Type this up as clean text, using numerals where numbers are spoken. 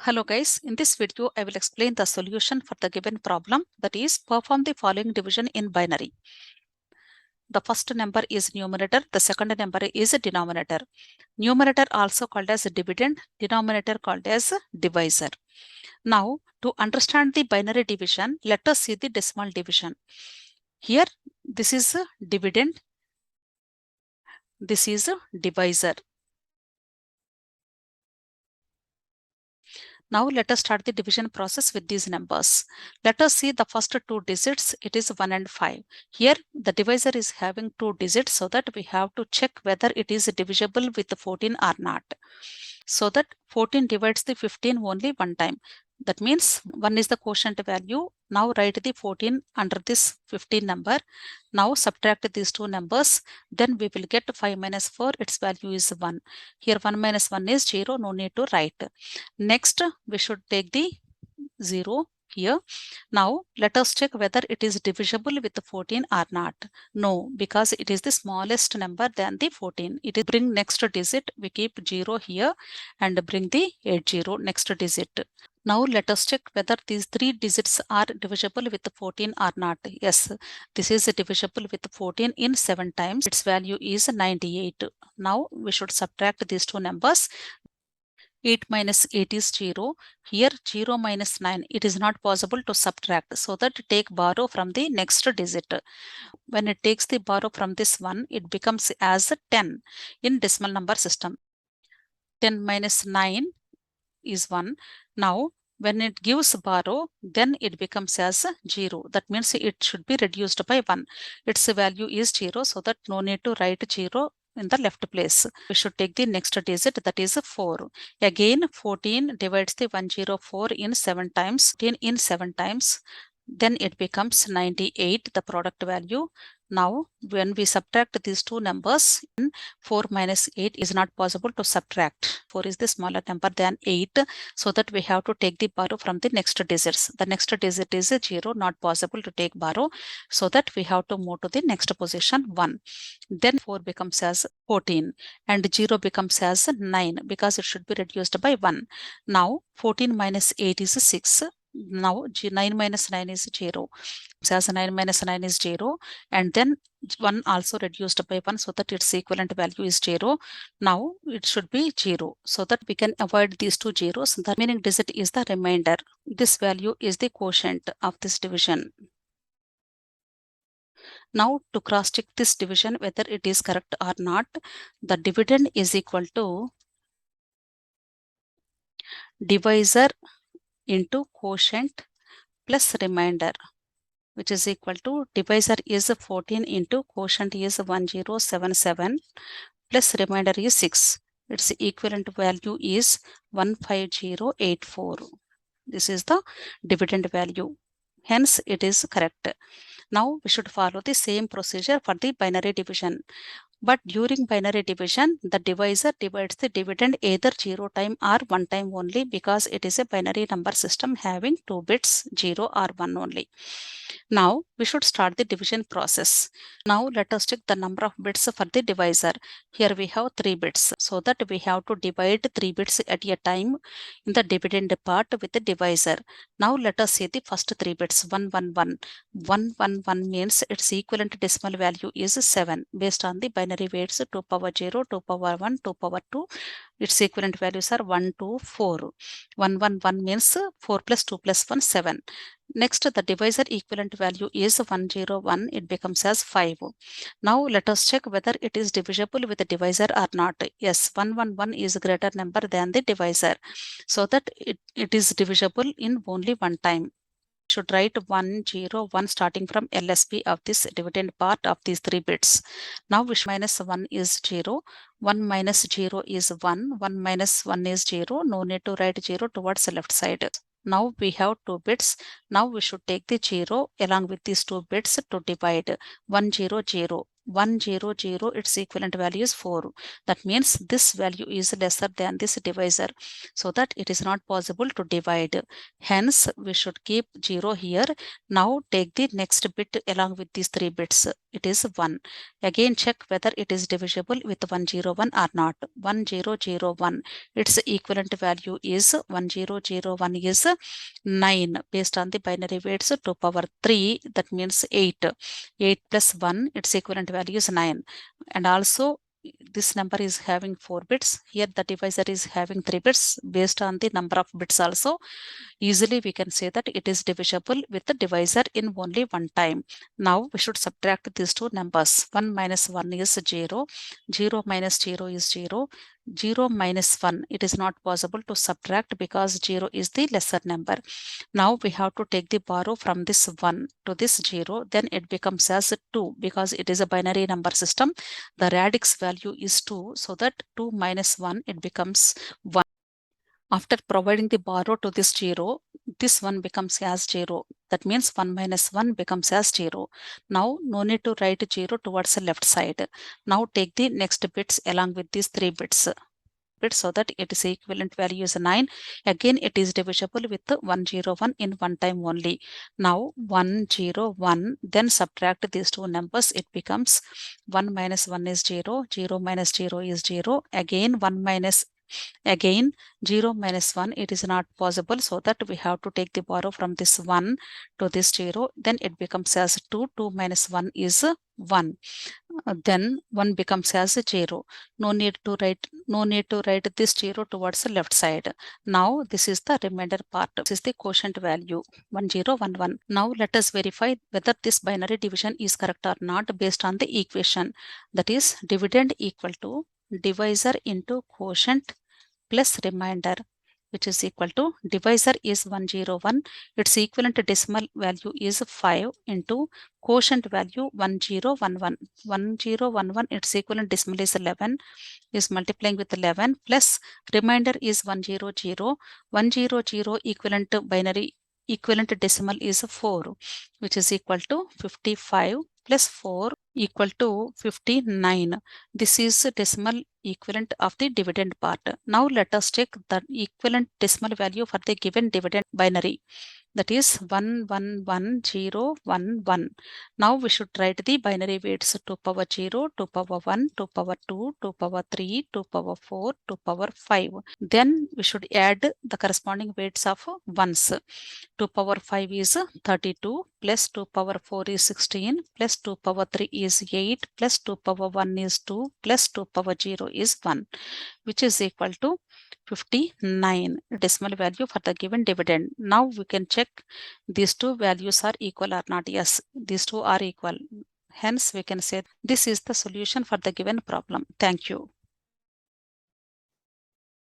Hello guys, in this video I will explain the solution for the given problem, that is perform the following division in binary. The first number is numerator, the second number is denominator. Numerator also called as dividend, denominator called as divisor. Now to understand the binary division, let us see the decimal division. Here this is dividend, this is divisor. Now let us start the division process with these numbers. Let us see the first two digits, it is 1 and 5. Here the divisor is having two digits, so that we have to check whether it is divisible with 14 or not. So that 14 divides the 15 only one time. That means 1 is the quotient value. Now write the 14 under this 15 number. Now subtract these two numbers. Then we will get 5 minus 4. Its value is 1. Here 1 minus 1 is 0. No need to write. Next we should take the 0 here. Now let us check whether it is divisible with 14 or not. No, because it is the smallest number than the 14. It is bring next digit. We keep 0 here and bring the 80 next digit. Now let us check whether these three digits are divisible with 14 or not. Yes, this is divisible with 14 in 7 times. Its value is 98. Now we should subtract these two numbers. 8 minus 8 is 0. Here 0 minus 9. It is not possible to subtract. So that take borrow from the next digit. When it takes the borrow from this one, it becomes as 10 in decimal number system. 10 minus 9 is 1. Now when it gives borrow, then it becomes as 0. That means it should be reduced by 1. Its value is 0, so that no need to write 0 in the left place. We should take the next digit, that is 4. Again 14 divides the 104 in 7 times. 10 in 7 times. Then it becomes 98, the product value. Now when we subtract these two numbers, 4 minus 8 is not possible to subtract. 4 is the smaller number than 8, so that we have to take the borrow from the next digits. The next digit is 0, not possible to take borrow, so that we have to move to the next position 1. Then 4 becomes as 14 and 0 becomes as 9, because it should be reduced by 1. Now 14 minus 8 is 6. Now 9 minus 9 is 0. As 9 minus 9 is 0, and then 1 also reduced by 1, so that its equivalent value is 0. Now it should be 0, so that we can avoid these two zeros. The remaining digit is the remainder. This value is the quotient of this division. Now to cross check this division whether it is correct or not, the dividend is equal to divisor into quotient plus remainder, which is equal to divisor is 14 into quotient is 1077 plus remainder is 6. Its equivalent value is 15084. This is the dividend value. Hence it is correct. Now we should follow the same procedure for the binary division. But during binary division, the divisor divides the dividend either 0 time or 1 time only, because it is a binary number system having 2 bits, 0 or 1 only. Now we should start the division process. Now let us check the number of bits for the divisor. Here we have 3 bits, so that we have to divide 3 bits at a time in the dividend part with the divisor. Now let us see the first 3 bits. 111. 111 means its equivalent decimal value is 7 based on the binary weights 2 power 0, 2 power 1, 2 power 2. Its equivalent values are 1, 2, 4. 111 means 4 plus 2 plus 1, 7. Next, the divisor equivalent value is 101. It becomes as 5. Now let us check whether it is divisible with the divisor or not. Yes, 111 is a greater number than the divisor, so that it is divisible in only one time. Should write 101 starting from LSB of this dividend part of these 3 bits. Now which minus 1 is 0, 1 minus 0 is 1, 1 minus 1 is 0. No need to write 0 towards the left side. Now we have 2 bits. Now we should take the 0 along with these 2 bits to divide. 100. 100, its equivalent value is 4. That means this value is lesser than this divisor, so that it is not possible to divide. Hence we should keep 0 here. Now take the next bit along with these 3 bits. it is 1. Again check whether it is divisible with 101 or not. 1001, its equivalent value is 1001 is 9 based on the binary weights 2 power 3, that means 8. 8 plus 1, its equivalent value is 9. And also this number is having 4 bits. Here the divisor is having 3 bits. Based on the number of bits also, easily we can say that it is divisible with the divisor in only one time. Now we should subtract these two numbers. 1 minus 1 is 0. 0 minus 0 is 0. 0 minus 1, it is not possible to subtract because 0 is the lesser number. Now we have to take the borrow from this 1 to this 0, then it becomes as 2 because it is a binary number system. The radix value is 2, so that 2 minus 1, it becomes 1. After providing the borrow to this 0, this 1 becomes as 0. That means 1 minus 1 becomes as 0. Now no need to write 0 towards the left side. Now take the next bits along with these 3 bits. So that it is equivalent value is 9. Again it is divisible with 101 in one time only. Now 101, then subtract these two numbers, it becomes 1 minus 1 is 0. 0 minus 0 is 0. Again 1 minus, again 0 minus 1, it is not possible, so that we have to take the borrow from this 1 to this 0, then it becomes as 2. 2 minus 1 is 1. Then 1 becomes as 0. No need to write this 0 towards the left side. Now this is the remainder part. This is the quotient value 1011. Now let us verify whether this binary division is correct or not based on the equation, that is dividend equal to divisor into quotient plus remainder, which is equal to divisor is 101, its equivalent decimal value is 5 into quotient value 1011. 1011, its equivalent decimal is 11, is multiplying with 11, plus remainder is 100. 100 equivalent binary equivalent decimal is 4, which is equal to 55 plus 4 equal to 59. This is decimal equivalent of the dividend part. Now let us check the equivalent decimal value for the given dividend binary, that is 111011. Now we should write the binary weights 2 power 0, 2 power 1, 2 power 2, 2 power 3, 2 power 4, 2 power 5. Then we should add the corresponding weights of ones. 2 power 5 is 32, plus 2 power 4 is 16, plus 2 power 3 is 8, plus 2 power 1 is 2, plus 2 power 0 is 1, which is equal to 59 decimal value for the given dividend. Now we can check these two values are equal or not. Yes, these two are equal. Hence we can say this is the solution for the given problem. Thank you.